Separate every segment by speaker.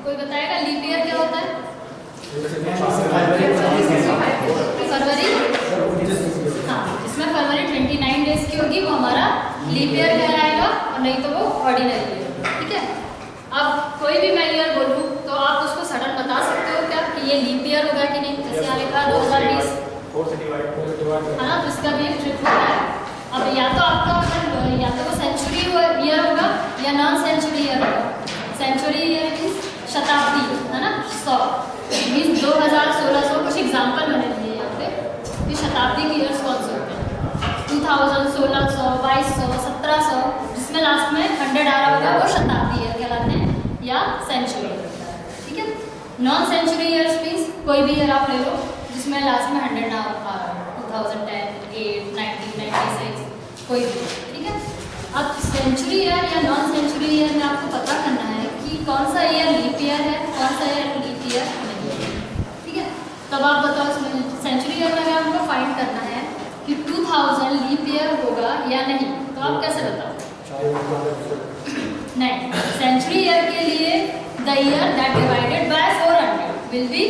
Speaker 1: कोई बताएगा leap year क्या होता है? फरवरी, हाँ, जिसमें फरवरी 29 डेज की होगी वो हमारा लीप ईयर कहलाएगा, और नहीं तो वो ऑर्डिनरी ईयर। ठीक है, अब कोई भी मैं ईयर बोलूँ तो आप उसको सडन बता सकते हो क्या कि ये लीप ईयर होगा कि नहीं? जैसे यहाँ लिखा 2020 है ना, तो इसका भी एक ट्रिक होता है। अब या तो आपका या तो वो सेंचुरी ईयर होगा या नॉन सेंचुरी ईयर होगा। सेंचुरी ईयर मीन्स शताब्दी, है ना, 100 मीन्स 2016 कुछ एग्जाम्पल बने दिए यहाँ पे कि शताब्दी के ईयर्स कौन से होते हैं। 2000, 1600, 2200, 1700, जिसमें लास्ट में 100 आ रहा होगा वो शताब्दी ईयर कहलाते हैं या सेंचुरी। ठीक है, नॉन सेंचुरी ईयर्स मीन्स कोई भी ईयर आप ले लो जिसमें लास्ट में 100 ना आ रहा हो, 2010, 8, 1996, कोई भी। ठीक है, अब सेंचुरी ईयर या नॉन सेंचुरी ईयर में आपको पता करना है कि कौन सा ईयर लीप ईयर है, कौन सा ईयर लीप ईयर नहीं है। ठीक है, तब आप बताओ सेंचुरी ईयर में आपको फाइंड करना है कि 2000 लीप ईयर होगा या नहीं, तो आप कैसे बताओ? नहीं, सेंचुरी ईयर के लिए the year that divided by 400 will be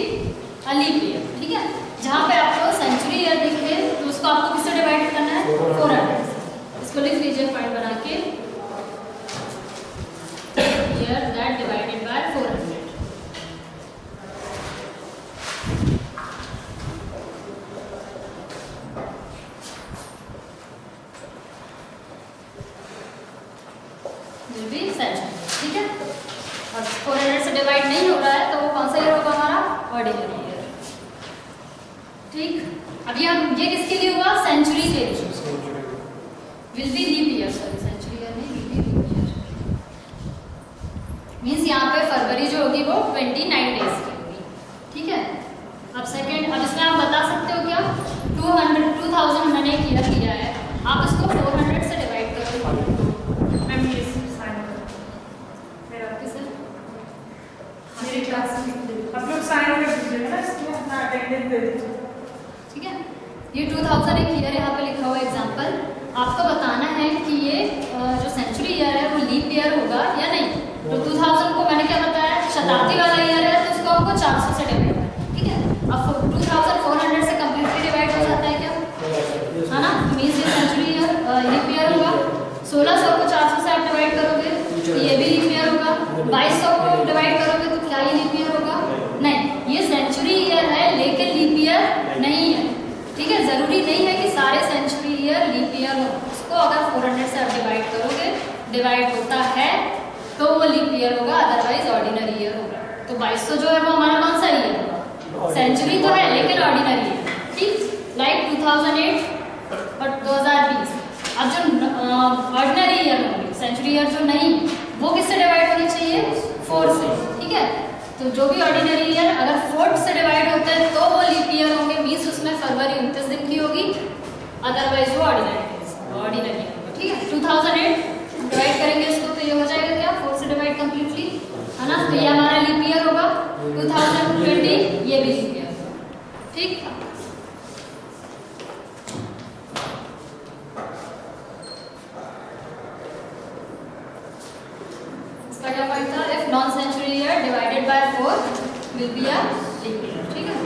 Speaker 1: a leap year. ठीक है, जहाँ पे आपको सेंचुरी ईयर दिखे तो उसको आपको किससे डिवाइड करना है? 400। इसको लिख लीजिए पॉइंट बना के, ईयर दैट डिवाइडेड बाय 400। ठीक है, और 400 से डिवाइड नहीं हो रहा है तो वो कौन सा ईयर होगा? हमारा ऑर्डिनरी ईयर। ठीक, अब ये किसके लिए हुआ? सेंचुरी के लिए। Will be leap year, sorry century year नहीं, will be leap year means यहाँ पे फरवरी जो होगी वो 29 डेज की होगी। ठीक है, अब सेकेंड, अब इसमें आप बता सकते हो क्या? 2000 मैंने किया है, आप इसको 400 से डिवाइड करो।
Speaker 2: मेरी क्लास में आप लोग साइन कर दीजिएगा ना, इसमें अपना अटेंडेंस दे दीजिए।
Speaker 1: ठीक है, ये 2000 एक ईयर यहाँ पे लिखा हुआ एग्जांपल, आपको बताना है कि ये जो सेंचुरी ईयर है वो लीप ईयर होगा या नहीं। तो 2000 को मैंने क्या बताया? शताब्दी वाला ईयर है, तो उसको हमको 400 से डिवाइड करना है। ठीक है, अब 2000 400 से कम्प्लीटली डिवाइड हो जाता है क्या? है ना, मीन्स ये सेंचुरी ईयर लीप ईयर होगा। 1600 को 400 से आप डिवाइड करोगे तो ये भी लीप ईयर होगा। 2200 को डिवाइड करोगे तो क्या ये लीप ईयर होगा? नहीं, ये सेंचुरी ईयर है लेकिन लीप ईयर नहीं है। ठीक है, जरूरी नहीं है कि सारे सेंचुरी ईयर लीप ईयर हो। उसको अगर 400 से आप डिवाइड करोगे, डिवाइड होता है तो वो लीप ईयर होगा, अदरवाइज ऑर्डिनरी ईयर होगा। तो 2200 जो है वो हमारा कौन सा ईयर होगा? सेंचुरी तो है लेकिन ऑर्डिनरी है। ठीक, लाइक 2008 और 2020। अब जो ऑर्डिनरी ईयर होंगे, सेंचुरी ईयर जो नहीं, वो किससे डिवाइड होनी चाहिए? 4 से। ठीक है, तो जो भी ऑर्डिनरी ईयर अगर 4 से डिवाइड होता है तो वो लीप ईयर होंगे, मीन्स उसमें फरवरी 29 दिन की होगी, अदरवाइज वो ऑर्डिनरी होगा। ठीक है, 2008 डिवाइड करेंगे इसको तो ये हो जाएगा क्या? 4 से डिवाइड कम्प्लीटली, है ना, तो ये हमारा लीप ईयर होगा। 2020 ये भी लीप ईयर होगा। ठीक, इसका क्या पॉइंट था? If non century year divided by 4 will be a leap year. ठीक है,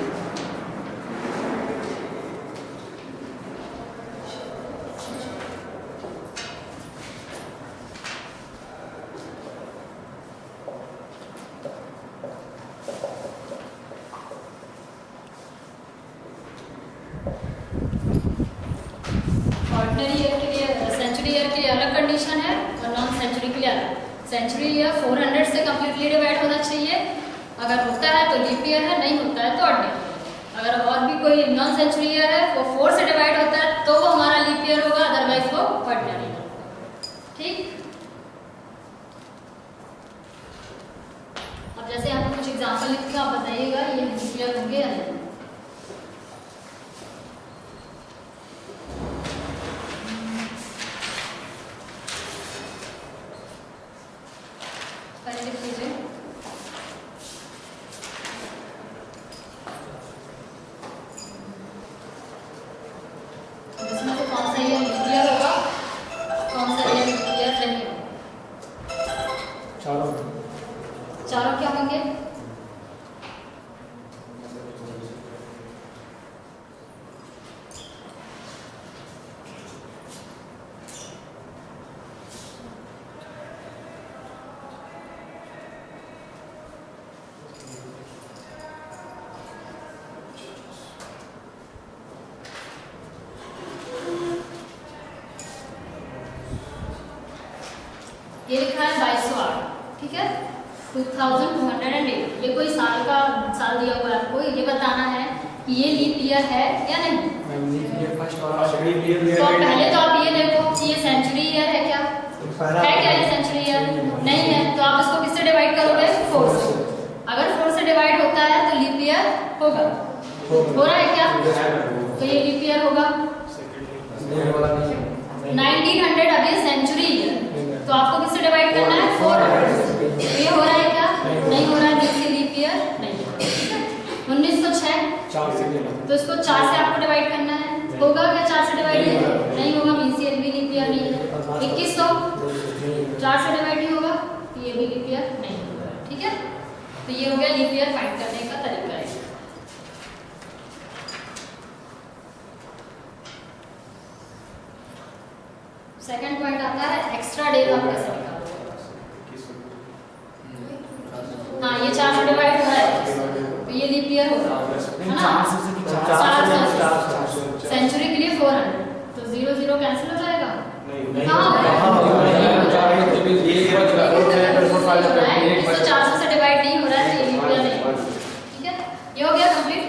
Speaker 1: ऑर्डिनरी ईयर के लिए, सेंचुरी ईयर के लिए अलग कंडीशन है और नॉन सेंचुरी के लिए अलग। सेंचुरी ईयर 400 से कम्प्लीटली डिवाइड होना चाहिए, अगर होता है तो लीप ईयर है, नहीं होता है तो ऑर्डिनरी। अगर और भी कोई नॉन सेंचुरी ईयर है वो 4 से डिवाइड होता है तो वो हमारा लीप ईयर होगा, अदरवाइज वो ऑर्डिनरी होगा। ठीक, अब जैसे यहाँ पे कुछ एग्जाम्पल लिख के आप बताइएगा ये लीप ईयर होंगे या नहीं। पहले लिख लीजिए, इसमें से कौन सा ईयर लीप ईयर होगा, कौन सा ईयर लीप ईयर नहीं होगा? चारों क्या होंगे? ये लिखा है 2208, ठीक है, 2208। ये कोई साल दिया हुआ है आपको, ये बताना है कि ये लीप ईयर है या नहीं। तो पहले तो आप ये देखो कि ये सेंचुरी ईयर है क्या, है क्या ये सेंचुरी ईयर? नहीं है, तो आप इसको किससे डिवाइड करोगे? 4 से। अगर 4 से डिवाइड होता है तो लीप ईयर होगा। हो रहा है क्या? तो ये लीप ईयर होगा। 1900 अब ये सेंचुरी ईयर, तो आपको किससे डिवाइड करना है? 400। ये हो रहा है क्या? नहीं हो रहा है, मींस लीप ईयर नहीं है। 1906, तो इसको 4 से आपको डिवाइड करना है। होगा क्या 4 से डिवाइड? नहीं होगा, मींस ये भी लीप ईयर नहीं है। 2100 4 से डिवाइड नहीं होगा, ये भी लीप ईयर नहीं होगा, ठीक है। तो ये हो गया लीप ईयर फाइंड करने का तरीका है। सेकंड पॉइंट आता है एक्स्ट्रा डेज आप कैसे निकालोगे। हाँ, ये 4 से डिवाइड हो रहा है तो ये लीप ईयर होगा, है ना। 400 सेंचुरी के लिए 400, तो 0 0 कैंसिल हो जाएगा। हाँ, 400 से डिवाइड नहीं हो रहा है, ये लीप ईयर नहीं होगा, ठीक है। ये हो गया कंप्लीट।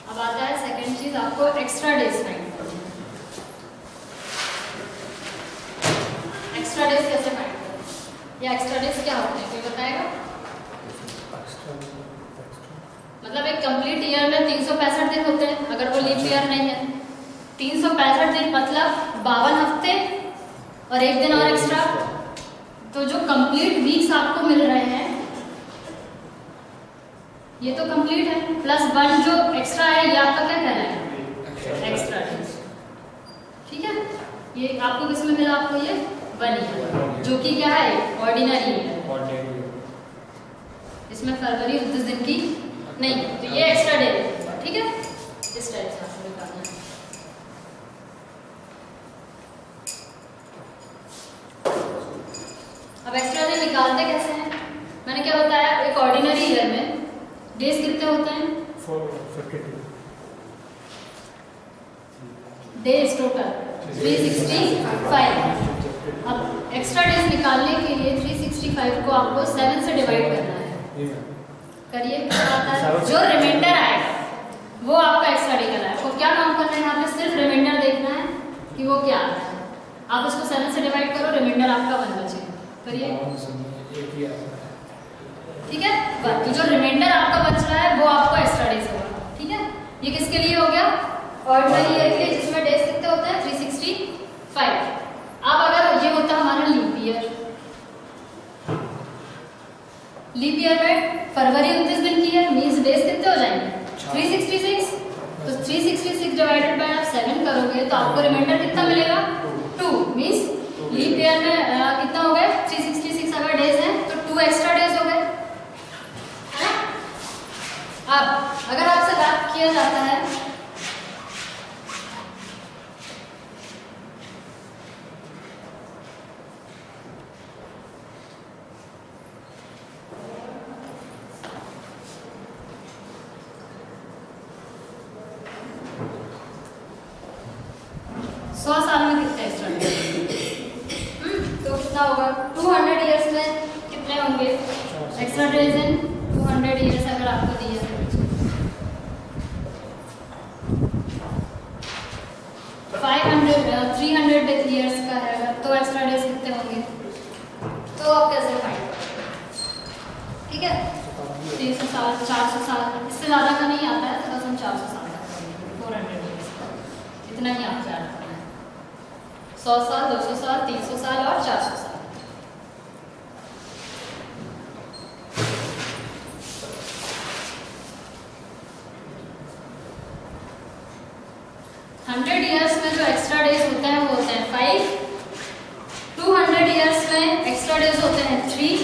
Speaker 1: अब आता है सेकंड चीज, आपको एक्स्ट्रा डेज फाइंड करना है। एक्स्ट्रा डेज कैसे फाइंड करना है, या एक्स्ट्रा डेज क्या होते हैं, कोई बताएगा? मतलब एक कंप्लीट ईयर में 365 दिन होते हैं, अगर वो लीप ईयर नहीं है। 365 दिन मतलब 52 हफ्ते और 1 दिन और एक्स्ट्रा। तो जो कंप्लीट वीक्स आपको मिल रहे हैं ये तो कंप्लीट है, प्लस 1 जो एक्स्ट्रा है ये आपका क्या कहलाएगा? एक्स्ट्रा डेज, ठीक है। ये आपको किसमें मिला? आपको ये 1 ईयर, जो कि क्या है? Ordinary year. इसमें फरवरी 29 दिन की नहीं, तो ये एक्स्ट्रा डेज, ठीक है। इस टाइप से आपको निकालना है। अब एक्स्ट्रा डेज निकालते कैसे हैं? मैंने क्या बताया, एक ऑर्डिनरी ईयर में डेज कितने होते हैं?
Speaker 3: 452
Speaker 1: डेज टोटल 365। अब एक्स्ट्रा डेज निकालने के लिए 365 को आपको 7 से डिवाइड करना है। करिए, क्या आता है? जो रिमाइंडर आएगा वो आपका एक्स्ट्रा डे का है। आपको क्या काम करना है? यहाँ पे सिर्फ रिमाइंडर देखना है कि वो क्या आता है। आप उसको 7 से डिवाइड करो, रिमाइंडर आपका 1 बचेगा। करिए, ठीक है। बाकी जो रिमाइंडर आपका बच रहा है वो आपको एक्स्ट्रा डेज होगा, ठीक है। ये किसके लिए हो गया? ऑर्डिनरी ईयर के लिए, जिसमें डेज कितने होते हैं? 365। अब अगर ये होता हमारा लीप ईयर, लीप ईयर में फरवरी 29 दिन की है, मींस डेज कितने हो जाएंगे? 366। तो 366 डिवाइडेड बाय आप 7 करोगे तो आपको रिमाइंडर कितना मिलेगा? 2, मींस लीप ईयर में कितना हो गए? 366 अगर डेज है तो 2 एक्स्ट्रा डेज हो गए, है ना। अब अगर आपसे बात किया जाता है तो कितना होगा? 200 इयर्स में कितने होंगे एक्स्ट्रा डेज इन 200 इयर्स अगर आपको दिया है। 300 इयर्स का है अगर, तो एक्स्ट्रा डेज कितने होंगे? तो आप कैसे फाइंड करोगे? ठीक है, 300 साल, 400 साल, इससे ज़्यादा का नहीं आता है, तो बस हम 400 साल का करेंगे, 400 इयर्स का, इतना ही आपको याद रखना है। 100 साल, 200 साल, 300 साल और 400 साल। 100 ईयर्स में जो एक्स्ट्रा डेज होते हैं वो होते हैं 5, 200 ईयर्स में एक्स्ट्रा डेज होते हैं 3,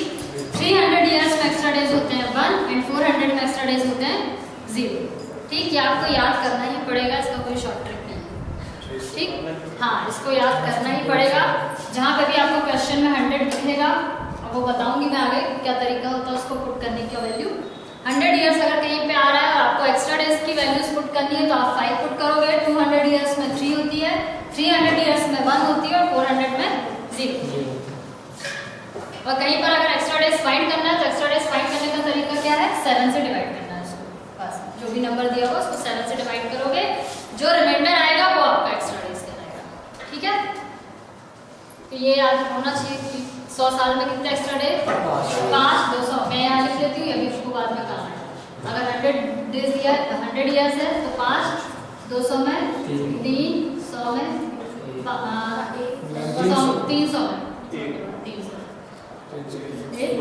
Speaker 1: 300 ईयर्स में एक्स्ट्रा डेज होते हैं 1 एंड 400 में एक्स्ट्रा डेज होते हैं 0। ठीक, ये आपको याद करना ही पड़ेगा, इसका कोई शॉर्ट ट्रिक नहीं है। ठीक, हाँ, इसको याद करना ही पड़ेगा। जहाँ पे भी आपको क्वेश्चन में 100 दिखेगा, अब वो बताऊंगी मैं आगे क्या तरीका होता है उसको पुट करने का वैल्यू। 100 ईयर्स अगर कहीं पे आ रहा है और आपको एक्स्ट्रा डेज की वैल्यूज पुट करनी है तो आप 5 पुट करोगे, 200 ईयर्स में 3 होती है, 300 ईयर्स में 1 होती है और 400 में 0। और कहीं पर अगर एक्स्ट्रा डेज फाइंड करना है तो एक्स्ट्रा डेज फाइंड करने का तरीका क्या है, 7 से डिवाइड करना है उसको। बस जो भी नंबर दिया होगा उसको 7 से डिवाइड करोगे, जो रिमाइंडर आएगा वो आपका एक्स्ट्रा डेज कहलाएगा। ठीक है, तो ये याद होना चाहिए कि 100 साल में कितने एक्स्ट्रा डे, 5, 200। मैं यहाँ लिख लेती हूँ, अभी उसको बाद में काम है। अगर 100 डेज दिया, 100 ईयर्स है तो 5, 200 में 3, 100 में 300 में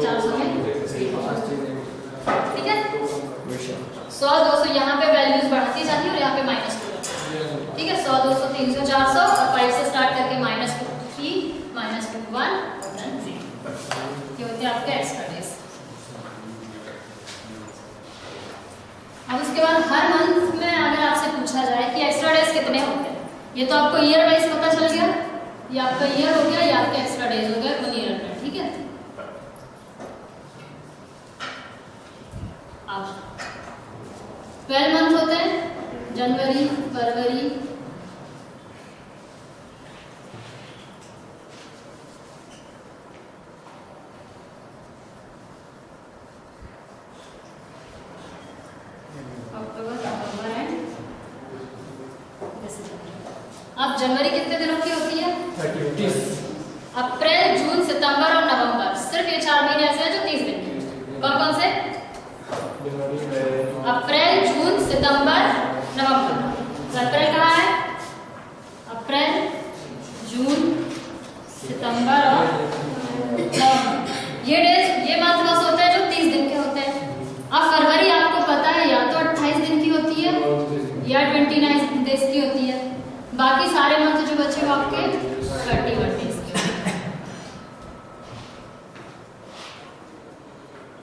Speaker 1: 400 में। ठीक है, 100, 200 यहाँ पे वैल्यूज बढ़ती जाती है और यहाँ पे माइनस 2। ठीक है, 100, 200, 300, 400 और 5 से स्टार्ट करके -2, 3, -2, 1 और 0। ये होते हैं आपके एक्स्ट्रा डेज। अब उसके बाद हर मंथ में अगर आपसे पूछा जाए कि एक्स्ट्रा डेज कितने होते हैं, ये तो आपको ईयर वाइज पता चल गया, ये आपका ईयर हो गया, ये आपके एक्स्ट्रा डेज हो गए 1 ईयर में। ठीक है, अब 12 मंथ होते हैं, जनवरी, फरवरी, अक्टूबर, नवंबर एंड दिसंबर। अब जनवरी कितने दिनों की होती है,
Speaker 3: 30।
Speaker 1: अप्रैल, जून, सितंबर और नवंबर, सिर्फ ये 4 महीने ऐसे हैं जो 30 दिन के। कौन कौन से, अप्रैल, जून, सितंबर, नवंबर। तो अप्रैल कहाँ है, अप्रैल, जून, सितंबर और नवंबर, ये डेज, ये मंथ बस होते हैं जो 30 दिन के होते हैं। अब फरवरी आपको पता है या तो 28 दिन की होती है या 29 डेज की होती है, बाकी सारे मंथ जो बचे वो आपके 31 डेज के।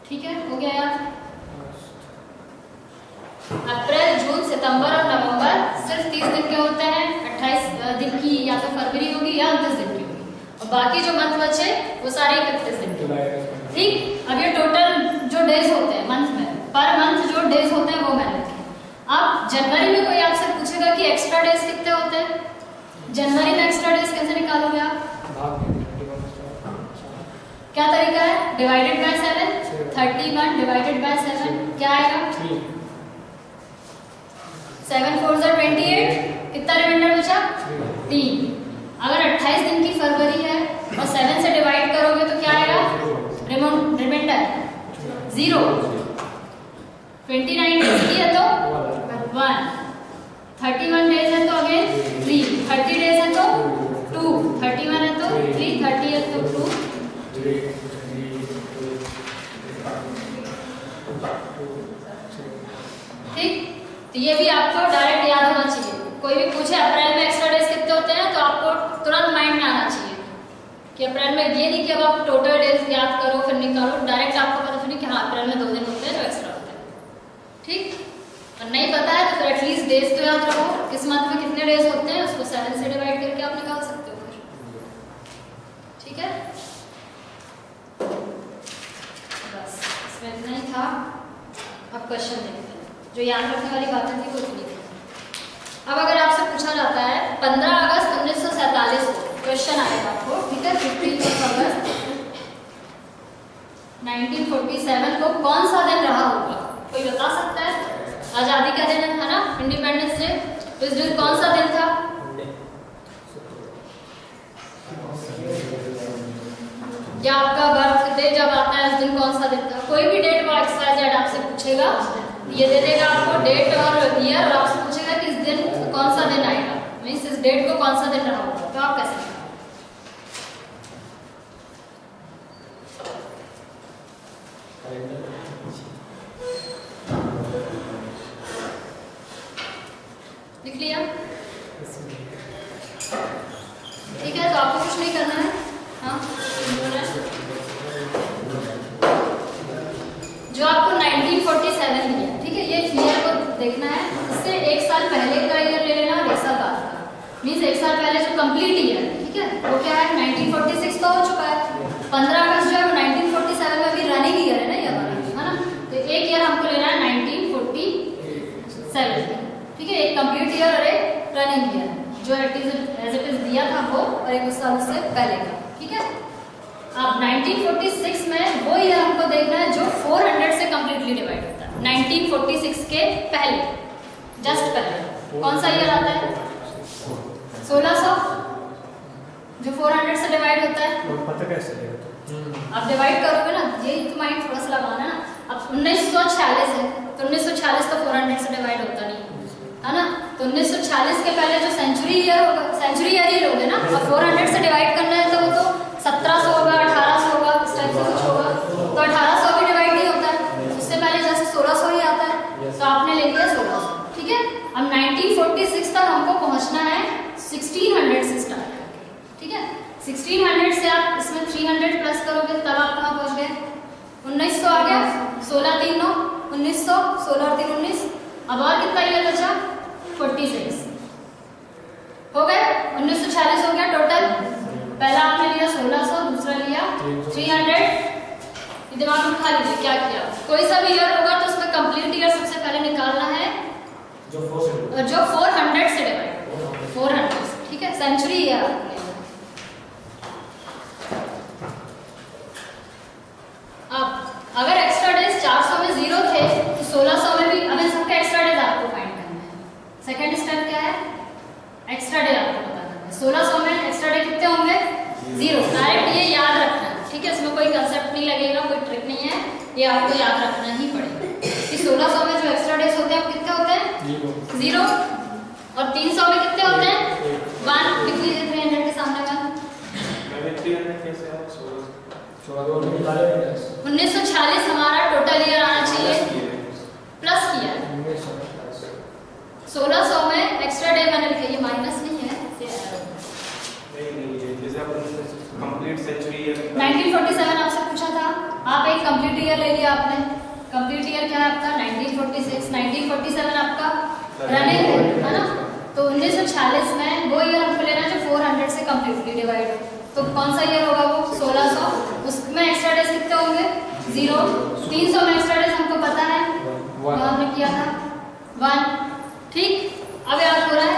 Speaker 1: ठीक है, हो गया यार। अप्रैल, जून, सितंबर और नवंबर सिर्फ 30 दिन के होते हैं, 28 दिन की या तो फरवरी होगी या 29 दिन की होगी, और बाकी जो मंथ बचे वो सारे 31 दिन के। ठीक, अब ये टोटल जो डेज होते हैं मंथ में, पर मंथ जो डेज होते हैं वो मैं लिखी। अब जनवरी में कोई आपसे पूछेगा कि एक्स्ट्रा डेज कितने होते हैं, जनवरी में एक्स्ट्रा डेज कैसे निकालोगे आप, क्या तरीका है, डिवाइडेड बाय 7, 31 डिवाइडेड बाय 7 क्या आएगा, 7 4 जा 28, कितना रिमाइंडर बचा, 3। अगर 28 दिन की फरवरी है और 7 से डिवाइड करोगे तो क्या आएगा, रिमाइंडर 0। 29 डेज की है तो 1, 31 डेज है तो अगेन 3, 30 डेज है तो 2, 31 है तो 3, 30 है तो 2। ठीक, तो ये भी आपको डायरेक्ट याद होना चाहिए। कोई भी पूछे अप्रैल में एक्स्ट्रा डेज कितने होते हैं तो आपको तुरंत माइंड में आना चाहिए कि अप्रैल में, ये नहीं कि अब आप टोटल डेज याद करो फिर निकालो, डायरेक्ट आपको पता चले कि हाँ अप्रैल में 2 दिन होते हैं जो एक्स्ट्रा होते हैं। ठीक, और नहीं पता है तो फिर एटलीस्ट डेज तो याद रखो, किस मंथ में कितने डेज होते हैं उसको 7 से डिवाइड करके आप निकाल सकते हो फिर। ठीक है, बस इसमें इतना ही था। अब क्वेश्चन देखते हैं, जो याद रखने वाली बातें थी वो इतनी थी। अब अगर आपसे पूछा जाता है 15 अगस्त 1947 को क्वेश्चन आएगा आपको, ठीक है, 15 अगस्त 1947 को कौन सा दिन रहा होगा, कोई बता सकता है, आजादी का दिन है ना, इंडिपेंडेंस डे, तो इस दिन कौन सा दिन था, या आपका बर्थडे जब आता है उस दिन कौन सा दिन था, कोई भी डेट वो XYZ आपसे पूछेगा, ये दे देगा आपको डेट और ईयर, और आपसे पूछेगा कि इस दिन कौन सा दिन आएगा, मीन्स इस डेट को कौन सा दिन रहा होगा, तो आप कैसे लिख लिया। देखना है, इससे एक साल पहले का ईयर ले लेना और एक साल बाद का, मीन्स एक साल पहले जो कंप्लीट ईयर, ठीक है, वो क्या है 1946 तो हो चुका है, 15 अगस्त जो है वो 1947 में भी रनिंग ईयर है ना ये वाला, है ना। तो एक ईयर हमको लेना है 1947, ठीक है, एक कंप्लीट ईयर और एक रनिंग ईयर जो एज इट इज दिया था वो, और एक उस साल से पहले का, ठीक है। अब 1946 में वो ईयर हमको देखना है जो 400 से कंप्लीटली डिवाइड होता है, 1946 के पहले, जस्ट पहले कौन सा ईयर आता है 1600, जो 400 से डिवाइड होता है।
Speaker 3: पता कैसे चलेगा?
Speaker 1: आप डिवाइड करोगे ना, यही तो माइंड थोड़ा सा लगाना ना। अब 1946 है तो 1946 तो 400 से डिवाइड होता नहीं है ना, तो 1946 के पहले जो सेंचुरी ईयर होगा, सेंचुरी ईयर ही लोगे ना, अब 400 से डिवाइड करना है तो वो तो 1700 होगा, 1800 होगा, इस टाइप से कुछ होगा, तो 1800 भी डिवाइड नहीं होता है, उससे पहले जस्ट 1600 ही आता है, तो आपने ले लिया 1600, ठीक है। अब 1946 तक हमको पहुंचना है 1600 से स्टार्ट करके, ठीक है। 1600 से आप इसमें 300 प्लस करोगे तब आप कहाँ पहुंच गए 1900 आ गया, 16 3 9 1900, 16 और 3 19, अब और कितना ईयर बचा 46 हो गए, 1946 हो गया टोटल। पहला आपने लिया 1600, दूसरा लिया 300, ये दिमाग में खा लीजिए क्या किया, कोई सा भी ईयर होगा तो उसमें कंप्लीट ईयर सबसे पहले निकालना है जो 400 से डिवाइड, 400, ठीक है, सेंचुरी ईयर आपने लिया। अब अगर एक्स्ट्रा डेज 400 में 0 थे तो 1600 में भी, अब इन सबका एक्स्ट्रा डेज आपको फाइंड करना है। सेकंड स्टेप क्या है, एक्स्ट्रा डे आपको पता करना है। 1600 में एक्स्ट्रा डे कितने होंगे 0, डायरेक्ट ये याद रखना है, ठीक है, इसमें कोई कंसेप्ट नहीं लगेगा, कोई ट्रिक नहीं है, ये आपको याद रखना ही पड़ेगा कि 1600 में जो एक्स्ट्रा डेज होते हैं वो कितने होते हैं 0, और 300 में कितने होते हैं 1, लिख लीजिए 300 के सामने 1। 1946 हमारा टोटल ईयर आना चाहिए, प्लस किया है 1600 में एक्स्ट्रा डे मैंने लिखा, ये माइनस नहीं है,
Speaker 3: कंप्लीट सेंचुरी ईयर
Speaker 1: 1947 आपसे पूछा था, आप एक कंप्लीट ईयर ले लिया आपने, कंप्लीट ईयर क्या है आपका 1946, 1947 आपका रनिंग है ना, तो 1946 में वो ईयर हमको लेना है जो 400 से कंप्लीटली डिवाइड हो, तो कौन सा ईयर होगा वो 1600, उसमें एक्स्ट्रा डेज कितने होंगे 0, 300 में एक्स्ट्रा डेज हमको पता है वो हमने किया था 1, ठीक। अब याद हो रहा है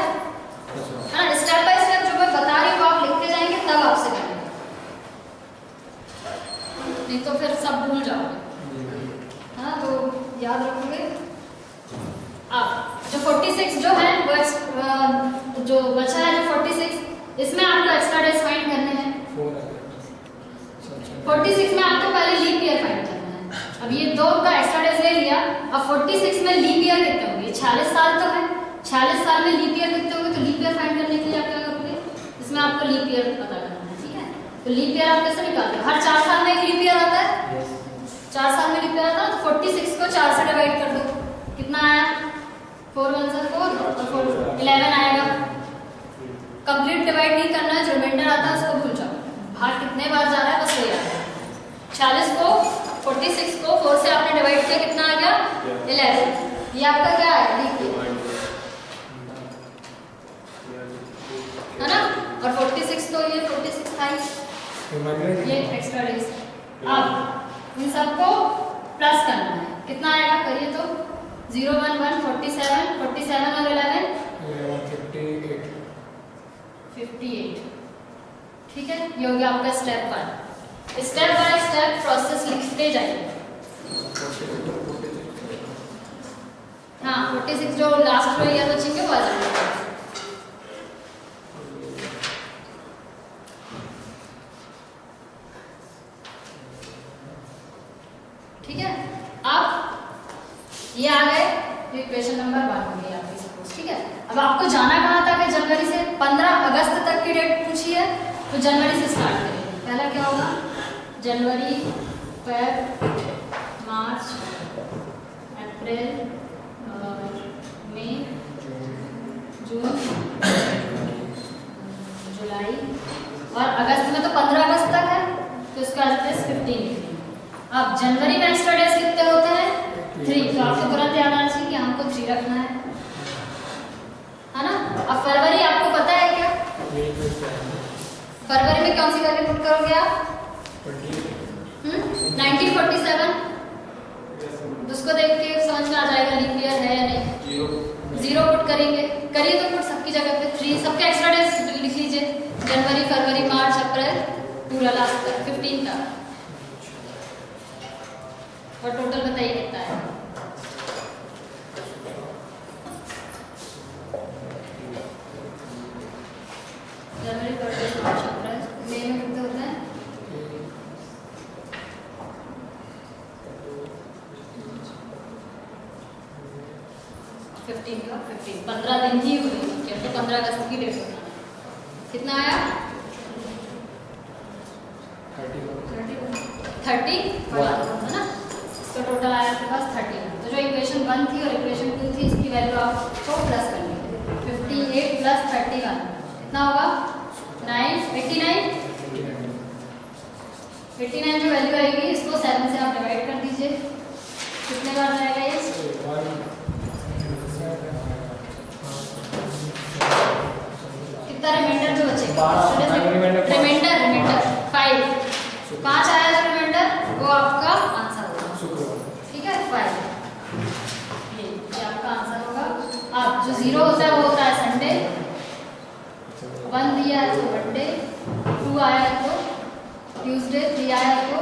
Speaker 1: ना, स्टेप बाय स्टेप जो मैं बता रही हूँ आप लिखते जाएंगे तब आपसे करेंगे, नहीं तो फिर सब भूल जाओगे, हाँ, तो याद रखोगे। अब जो 46 जो है वो जो बचा है जो 46, इसमें आपको एक्स्ट्रा डेज फाइंड करने हैं। 46 में आपको पहले लीप ईयर फाइंड करना है। अब ये दो का एक्स्ट्रा डेज ले लिया, अब 46 में लीप ईयर कितने होंगे, 46 साल तो है, 46 साल में लीप ईयर कितने होंगे, तो लीप ईयर फाइंड करने के लिए आप क्या करोगे, इसमें आपको लीप ईयर पता करना है, ठीक है। तो लीप ईयर आप कैसे निकालते हो, हर 4 साल में एक लीप ईयर आता है, 4 साल में लीप ईयर आता है, तो 46 को 4 से डिवाइड कर दो, कितना आया 4 1 4 और 4 11 आएगा। कंप्लीट डिवाइड नहीं करना है, जो रिमाइंडर आता है उसको भूल जाओ, बाहर कितने बार जा रहा है बस वही आ रहा है। 46 को 46 को 4 से आपने डिवाइड किया, कितना आ गया 11, ये आपका क्या है है ना, और 46 तो ये 46 था ये एक्स्ट्रा डेज। अब इन सबको प्लस करना है, कितना आएगा करिए तो 0 1 1 47 47 और 11 58, ठीक है, ये हो गया आपका step 1। Step by step process लिखते जाइए। हाँ 46 जो लास्ट रो ईयर बचेंगे वो आ जाएंगे, ठीक है। अब ये आ गए, इक्वेशन नंबर 1 हो गई आपकी सपोज, ठीक है। अब आपको जाना कहाँ था कि जनवरी से 15 अगस्त तक की डेट पूछी है, तो जनवरी से स्टार्ट करेंगे। पहला क्या होगा जनवरी, फेब, मार्च, अप्रैल, मई, जून, जुलाई, और अगस्त में तो 15 अगस्त तक है, तो इसका एड्रेस 15 लिखेंगे। अब जनवरी में एक्स्ट्रा डेज कितने होते हैं 3, तो आपको तुरंत याद आना चाहिए कि हमको 3 रखना है ना। अब फरवरी आपको पता है क्या? फरवरी में कौन सी वैल्यू पुट करोगे आप? 1947। उसको देख के समझ में आ जाएगा लीप ईयर है या नहीं। 0 पुट करेंगे, करिए तो पुट सबकी जगह पे 3, सबके एक्स्ट्रा डेज लिख लीजिए, जनवरी, फरवरी, मार्च, अप्रैल, पूरा लास्ट तक 15 तक, और टोटल बताइए कितना है। जनवरी, फरवरी, मार्च, अप्रैल, मई में कितने होते हैं? 15 दिन ही हुए, तो 15 अगस्त की डेट होना है। कितना आया? 31 है ना। तो टोटल आया आपके पास 31। तो जो इक्वेशन 1 थी और इक्वेशन 2 थी, इसकी वैल्यू आपको प्लस करनी है। 58 प्लस 31 कितना होगा? 89 जो वैल्यू आएगी इसको 7 से आप डिवाइड कर दीजिए। कितने बार जाएगा ये? कितना रिमाइंडर जो बचेगा? रिमाइंडर 5 आया जो रिमाइंडर, वो आपका आंसर होगा। ठीक है, 5 ये आपका आंसर होगा। अब जो 0 होता है वो होता है संडे, 1 दिया है तो मंडे, 2 आया है तो ट्यूसडे, 3 आया है तो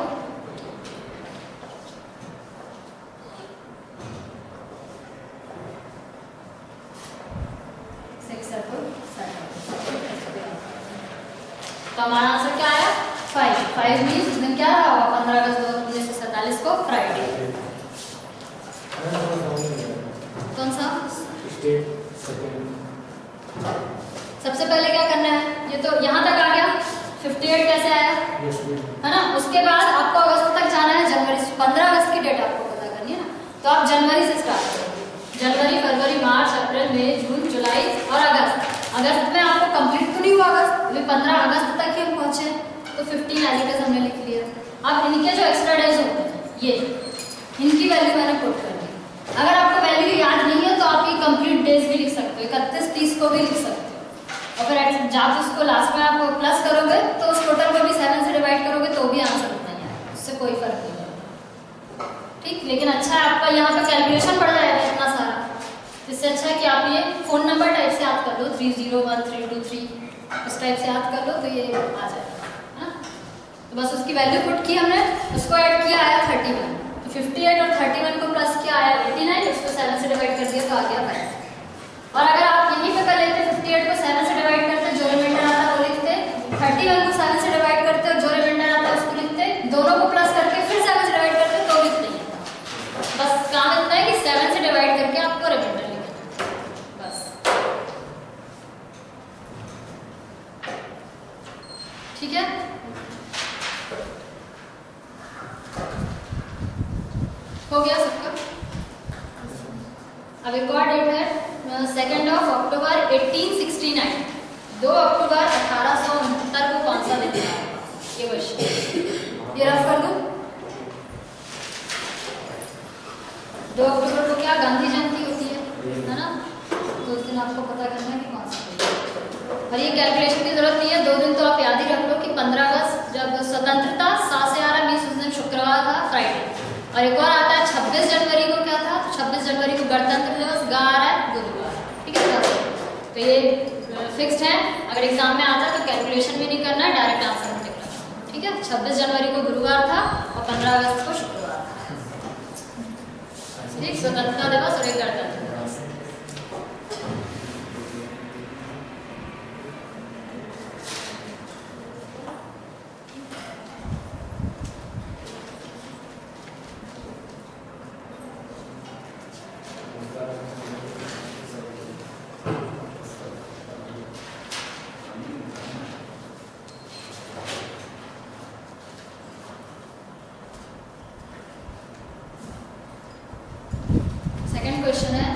Speaker 1: तो हमारा आंसर क्या आया? 5 मीन्स उस दिन क्या रहा होगा? 15 अगस्त 1947 को फ्राइडे। कौन सा? सबसे पहले क्या करना है? ये तो यहाँ तक आ गया। 58 कैसे आया है ना। उसके बाद आपको अगस्त तक जाना है, जनवरी 15 अगस्त की डेट आपको पता करनी है ना। तो आप जनवरी से स्टार्ट करोगे, जनवरी, फरवरी, मार्च, अप्रैल, मई, जून, जुलाई और अगस्त। अगस्त में आपको कंप्लीट तो नहीं हुआ अगस्त, अभी 15 अगस्त तक ही हम पहुंचे, तो 15 एज इट इज हमने लिख लिया। अब इनके जो एक्स्ट्रा डेज होते हैं ये, इनकी वैल्यू मैंने पुट कर दी। अगर आपको वैल्यू याद नहीं है तो आप ये कंप्लीट डेज भी लिख सकते हो, 31, 30 को भी लिख सकते हो, और फिर जब उसको लास्ट में आप प्लस करोगे तो उस टोटल को भी 7 से डिवाइड करोगे तो भी आंसर उतना ही आएगा, उससे कोई फर्क नहीं पड़ेगा। ठीक, लेकिन अच्छा है आपका यहाँ पे कैलकुलेशन बढ़ जाएगा इतना सारा। इससे अच्छा है कि आप ये फोन नंबर टाइप से याद कर लो, 301323, इस टाइप से याद कर लो तो ये आ जाएगा है ना। तो बस उसकी वैल्यू पुट की हमने, उसको ऐड किया आया 31, तो 58 और 31 को प्लस किया आया 89, उसको 7 से डिवाइड कर दिया तो आ गया 5। और अगर आप यहीं पे कर लेते 58 को 7 से डिवाइड करते, जो रिमाइंडर आता है वो लिखते, 31 को 7 से डिवाइड करते और जो रिमाइंडर आता है उसको लिखते, दोनों को प्लस करके फिर 7 से डिवाइड करते तो लिखते ही। बस काम इतना है कि 7 से डिवाइड करके आपको रिमाइंडर लिखना बस। ठीक है, हो गया सबका। अब एक और डेट है 2 अक्टूबर 1869। 2 अक्टूबर 1869 को कौन सा दिन था? ये क्वेश्चन, ये रफ कर दूं। 2 अक्टूबर को क्या गांधी जयंती होती है ना, तो उस दिन आपको पता करना है कि कौन सा दिन। और ये कैलकुलेशन की जरूरत नहीं है, 2 दिन तो आप याद ही रख लो कि 15 अगस्त जब स्वतंत्रता 7 से 11 उस दिन शुक्रवार था, फ्राइडे। और एक और आता है 26 जनवरी को क्या था? तो 26 जनवरी को गणतंत्र दिवस, 11 गुरुवार। ठीक है, तो ये फिक्स्ड है। अगर एग्जाम में आता है तो कैलकुलेशन भी नहीं करना है, डायरेक्ट आंसर में लिखना। ठीक है, 26 जनवरी को गुरुवार था और 15 अगस्त को शुक्रवार था। ठीक, स्वतंत्रता दिवस और एक गणतंत्र दिवस। सेकंड क्वेश्चन है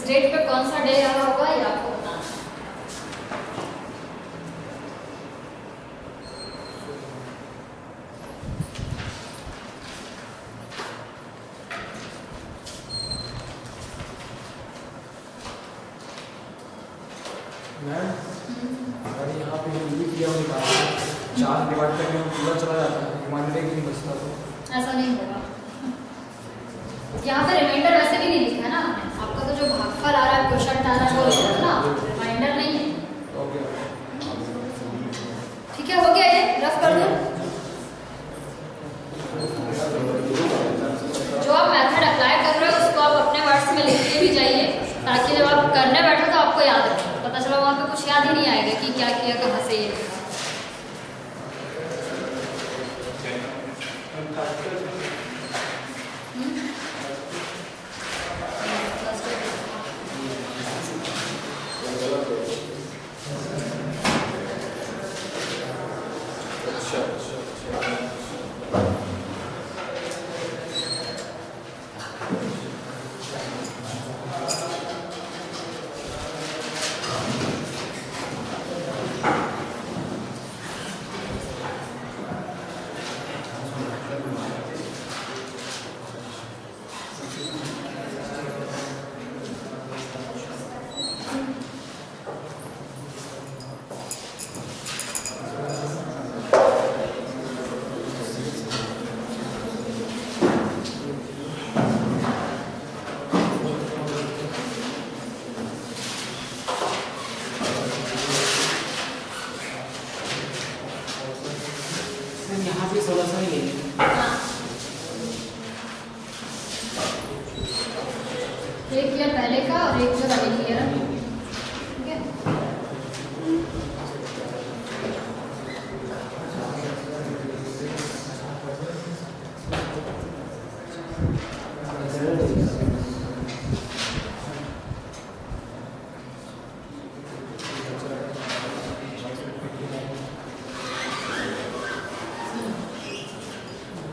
Speaker 1: इस डेट पे कौन सा डे आया होगा ये आपको बताना है।
Speaker 4: मैम अगर यहाँ पे जो लिख दिया निकाला 4 डिवाइड करके हम पूरा चला जाता है, रिमाइंडर एक नहीं बचता तो
Speaker 1: ऐसा नहीं होगा। यहाँ पे रिमाइंडर वैसे भी नहीं लिखा है ना आपने, आपका तो जो भागफल आ रहा है क्वोशंट आ रहा है वो लिखा है ना, रिमाइंडर नहीं है।
Speaker 4: ओके।
Speaker 1: ठीक है, हो गया ये, रफ कर दो। जो आप मेथड अप्लाई कर रहे हो उसको आप अपने वर्ड्स में लिखते भी जाइए, ताकि जब आप करने बैठो तो आपको याद रहे। पता चला वहाँ पे कुछ याद ही नहीं आएगा कि क्या किया, कहाँ से ये लिखा।
Speaker 4: यहाँ पे 1600 ही लेंगे।
Speaker 1: एक ईयर पहले का और एक जो रनिंग ईयर है, ठीक है।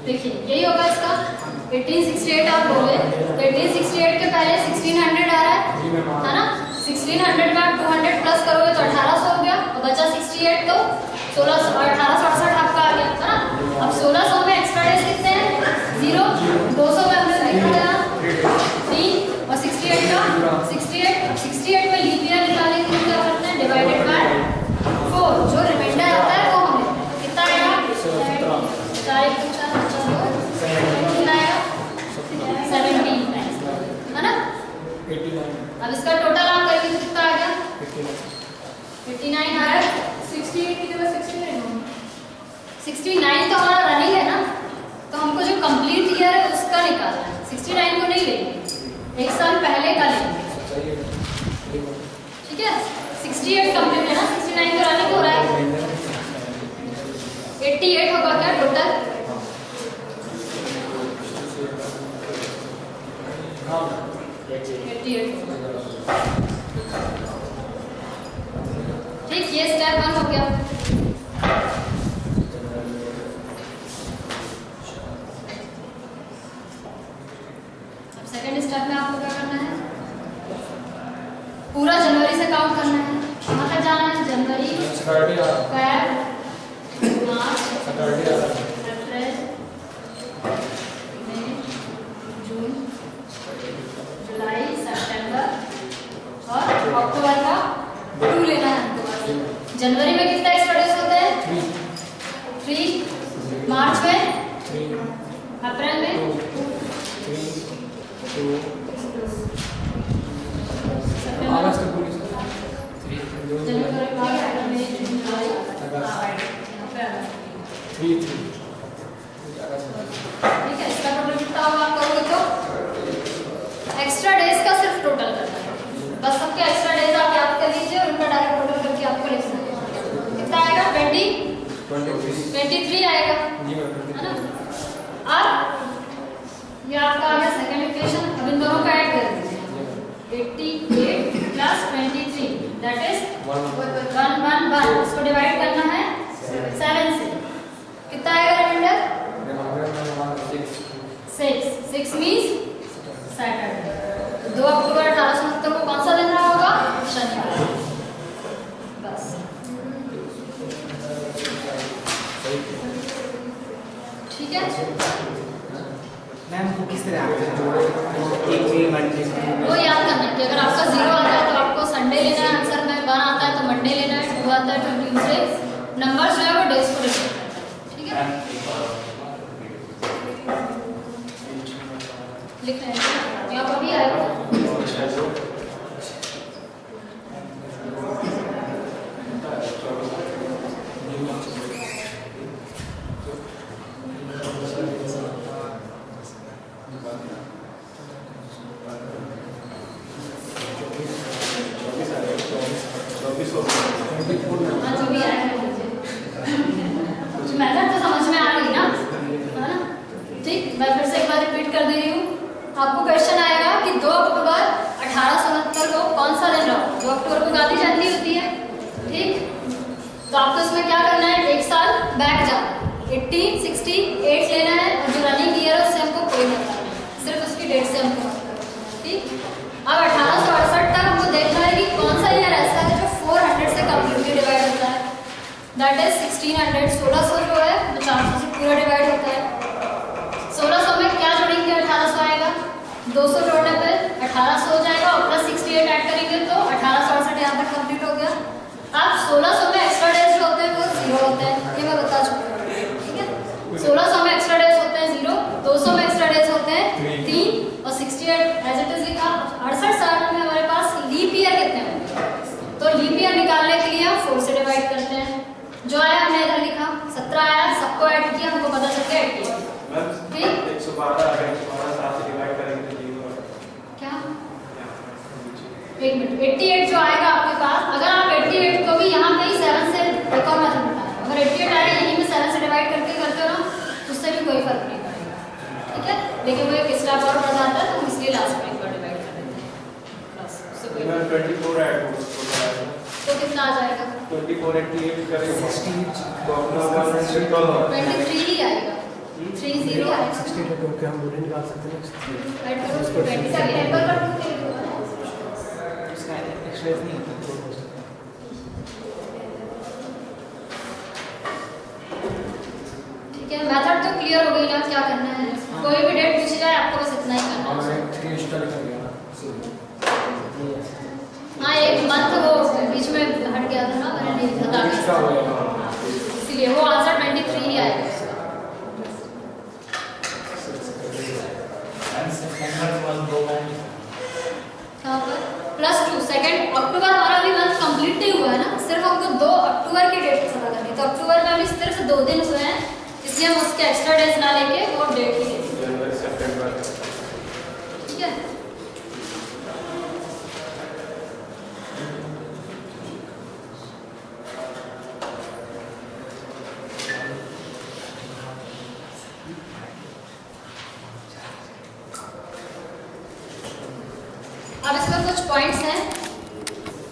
Speaker 1: देखिए यही होगा इसका 1868 आप बोले, 1868 के पहले 1600 आ रहा है ना। 1600 में आप 200 प्लस करोगे तो 1800 हो गया, और बचा 68 तो 1600, 1868 आपका आ गया है ना। अब 1600 में एक्स्ट्रा डेज कितने हैं? 0, 200 में हमने लिखा था 3, और 68 का 68 में लीप ईयर निकालने के लिए क्या करते हैं? डिवाइडेड बाय 4, जो रिमाइंडर आता है वो हमें कितना आएगा? 4 कितना आएगा? 17 है ना।
Speaker 4: 89।
Speaker 1: अब इसका टोटल आप करेंगे तो कितना आ गया? 89 आ रहा है।
Speaker 2: 68 की जगह 69 होगा।
Speaker 1: 69 तो हमारा रनिंग है ना, तो हमको जो कंप्लीट ईयर है उसका निकालना है। 69 को नहीं लेंगे, एक साल पहले का लेंगे, ठीक है। 68 कंप्लीट है ना, 69 तो रनिंग हो रहा है। 88 होगा क्या टोटल?
Speaker 4: हाँ
Speaker 1: 88 ठीक, ये स्टेप 1 हो गया। अब सेकंड स्टेप में आपको क्या करना है? पूरा जनवरी से काउंट करना है। कहाँ तक जाना है? जनवरी,
Speaker 4: सैटरडे आ रहा
Speaker 1: फेब, मार्च,
Speaker 4: सैटरडे आ रहा
Speaker 1: अप्रैल, मई, जून, जुलाई, सितंबर और अक्टूबर का 2 लेना है हमको। जनवरी में कितना एक्स्ट्रा डेज होते हैं? 3, मार्च में,
Speaker 4: 3,
Speaker 1: अप्रैल में,
Speaker 4: 2,
Speaker 1: सितंबर,
Speaker 4: अगस्त तक पूरी
Speaker 1: जनवरी, अप्रैल, मई, जून, जुलाई,
Speaker 4: अगस्त
Speaker 1: अप्रैल।
Speaker 4: 3
Speaker 1: ठीक है, इसका टोटल कितना होगा आप करोगे तो? एक्स्ट्रा डेज का सिर्फ टोटल करना है, बस सबके एक्स्ट्रा डेज आप याद कर लीजिए और उनका डायरेक्ट टोटल करके आपको लिखना है। कितना आएगा? 23 आएगा, है ना। अब ये आपका आ गया सेकंड इक्वेशन। अब इन दोनों का ऐड कर दीजिए, 88 प्लस 23 दैट इज 111। इसको डिवाइड करना है 7 से, कितना आएगा रिमाइंडर? 6 means Saturday. 2 अक्टूबर 1800 नक्षत्र को कौन सा दिन रहा होगा? शनिवार। बस ठीक है।
Speaker 3: मैम वो किस तरह आते हैं? एक भी मंडे
Speaker 1: वो याद करना है कि अगर आपका 0 आता है तो आपको संडे लेना है आंसर में, 1 आता है तो मंडे लेना है, 2 आता है तो ट्यूसडे। नंबर जो है वो डेज को रिलेट करता है। ठीक है, लिख रहे हैं आप अभी आएगा। हाँ जो भी आएगा मेथड तो समझ में आ रही ना, है ना? ठीक, मैं फिर से एक बार रिपीट कर दे रही हूँ। आपको क्वेश्चन आएगा कि 2 अक्टूबर 1869 को कौन सा दिन रहा? 2 अक्टूबर को गांधी जयंती होती है। ठीक, तो आपको इसमें क्या करना है? 1 साल बैक जाना, 1868 लेना है और जो रनिंग ईयर है उससे हमको कोई मतलब नहीं, सिर्फ उसकी डेट से हमको मतलब। ठीक, अब 1868 तक हमको देखना है कि कौन सा ईयर ऐसा है जो 400 से कंप्लीटली डिवाइड होता है। That is 1600। 1600 जो है वो 400 से पूरा डिवाइड होता है। 1600 में क्या जोड़ेंगे? 1800 आएगा, 200 जोड़ने पे 1800 हो जाएगा और प्लस 68 ऐड करेंगे तो 1868 यहाँ पर कंप्लीट हो गया। अब 1600 में एक्स्ट्रा डेज जो होते हैं वो 0 होते हैं, ये मैं बता चुकी हूँ। ठीक है, 1600 में एक्स्ट्रा डेज होते हैं 0, 200 में एक्स्ट्रा डेज होते हैं 3 और 68 एज इट इज लिखा। 68 साल में हमारे पास लीप ईयर कितने होंगे? तो लीप ईयर निकालने के लिए हम 4 से डिवाइड करते हैं। जो आया हमने इधर लिखा, 17 आया, सबको ऐड किया, हमको पता चल गया 88। ठीक,
Speaker 3: 112 अगर 112 7 से डिवाइड करेंगे तो 0
Speaker 1: क्या? एक मिनट, 88 जो आएगा आपके पास, अगर आप 88 को भी यहाँ पे ही 7 से एक और मेथड बता रहे हो, अगर 88 आए यहीं में 7 से डिवाइड करके करते हो ना तो उससे भी कोई फर्क नहीं पड़ेगा। ठीक है, लेकिन वो एक स्टेप और बढ़ जाता है तो हम इसलिए लास्ट में एक बार डिवाइड कर देते हैं। बस उससे कोई
Speaker 3: 24 ऐड हो
Speaker 1: तो कितना आ जाएगा?
Speaker 3: 24 88 करेंगे तो अपना 112
Speaker 1: 23 ही आएगा, 30 आएगा।
Speaker 4: 60 पे तो हम बोले निकाल सकते हैं।
Speaker 1: ऐड करो 20 का भी ऐड कर दो।
Speaker 3: इसका एक्सप्रेस नहीं होता।
Speaker 1: ठीक है, मेथड तो क्लियर हो गई ना, क्या करना है? कोई भी डेट पूछ जाए आपको बस इतना ही करना है। हाँ, एक मंथ वो बीच में हट गया था ना, मैंने नहीं बता दिया, इसलिए वो आंसर 23 ही आएगा। +2 सेकंड अक्टूबर हमारा अभी मंथ कंप्लीट नहीं हुआ है ना, सिर्फ हमको 2 अक्टूबर की डेट पता करनी है। तो अक्टूबर में अभी सिर्फ 2 दिन हुए हैं, इसलिए हम उसके एक्स्ट्रा डेज ना लेके वो डेट ही लेंगे। ठीक है, अब इसमें कुछ पॉइंट्स हैं